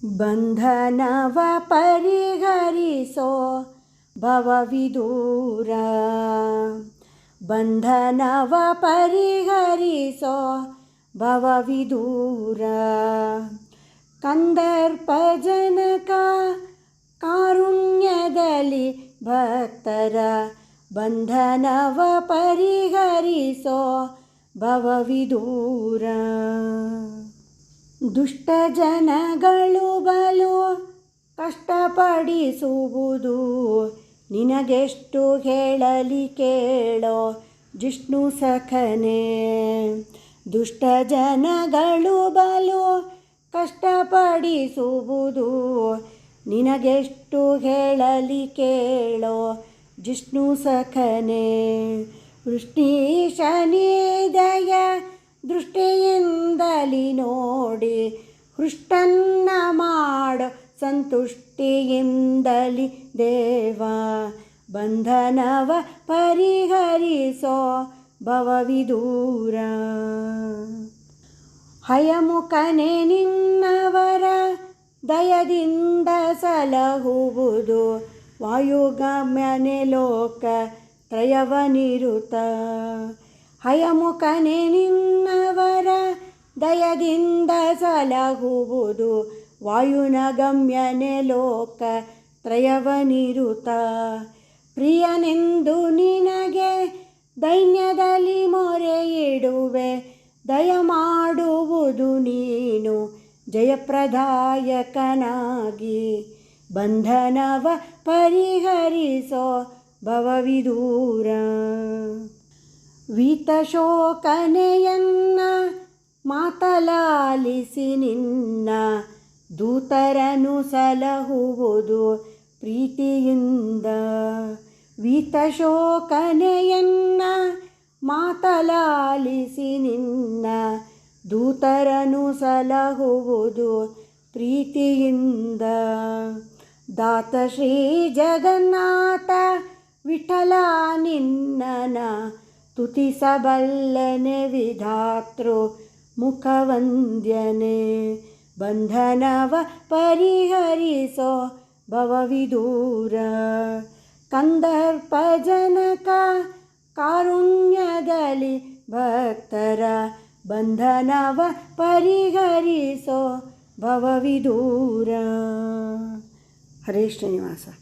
ಬಂಧನವ ಪರಿಹರಿಸೋ ಭವವಿದೂರ, ಬಂಧನವ ಪರಿಹರಿಸೋ ಭವವಿದೂರ. ಕಂದರ್ಪ ಜನಕ ಕಾರುಣ್ಯದಲ್ಲಿ ಭಕ್ತರ ಬಂಧನವ ಪರಿಹರಿಸೋ ಭವವಿದೂರ. ದುಷ್ಟ ಜನಗಳು ಬಲು ಕಷ್ಟಪಡಿಸುವುದು ನಿನಗೆಷ್ಟು ಹೇಳಲಿ ಕೇಳೋ ಜಿಷ್ಣು ಸಖನೇ. ದುಷ್ಟ ಜನಗಳು ಬಲು ಕಷ್ಟಪಡಿಸುವುದು ನಿನಗೆಷ್ಟು ಹೇಳಲಿ ಕೇಳೋ ಜಿಷ್ಣು ಸಖನೇ. ವೃಷ್ಣೀಶನಿದಯ ದೃಷ್ಟಿಯಿಂದಲಿ ನೋಡಿ ಹೃಷ್ಟನ್ನ ಮಾಡೋ ಸಂತುಷ್ಟಿಯಿಂದಲಿ ದೇವ ಬಂಧನವ ಪರಿಹರಿಸೋ ಭವವಿದೂರ. ಹಯಮುಖನೆ ನಿನ್ನವರ ದಯದಿಂದ ಸಲಹುವುದು ವಾಯುಗಮ್ಯನೆ ಲೋಕ ತ್ರಯವನಿರುತ. ಹಯಮುಖನೆ ನಿನ್ನವರ ದಯದಿಂದ ಸಲಹುವುದು ವಾಯುನಗಮ್ಯನೆ ಲೋಕ ತ್ರಯವನಿರುತ. ಪ್ರಿಯನೆಂದು ನಿನಗೆ ದೈನ್ಯದಲ್ಲಿ ಮೊರೆ ಇಡುವೆ ದಯಮಾಡುವುದು ನೀನು ಜಯಪ್ರದಾಯಕನಾಗಿ ಬಂಧನವ ಪರಿಹರಿಸೋ ಭವವಿದೂರ. ವೀತಶೋಕನೆಯನ್ನ ಮಾತಲಾಲಿಸಿ ನಿನ್ನ ದೂತರನು ಸಲಹುವುದು ಪ್ರೀತಿಯಿಂದ. ವೀತಶೋಕನೆಯನ್ನ ಮಾತಲಾಲಿಸಿ ನಿನ್ನ ದೂತರನು ಸಲಹುವುದು ಪ್ರೀತಿಯಿಂದ. ದಾತ ಶ್ರೀ ಜಗನ್ನಾಥ ವಿಠಲ ನಿನ್ನನ ತುತಿಸಬಲ್ಲೆನೆ ವಿಧಾತೃ ಮುಖವಂದ್ಯನೆ ಬಂಧನವ ಪರಿಹರಿಸೋ ಭವವಿದೂರ. ಕಂದರ್ಪ ಜನಕ ಕಾರುಣ್ಯದಲ್ಲಿ ಭಕ್ತರ ಬಂಧನವ ಪರಿಹರಿಸೋ ಭವವಿದೂರ. ಹರೇ ಶ್ರೀನಿವಾಸ.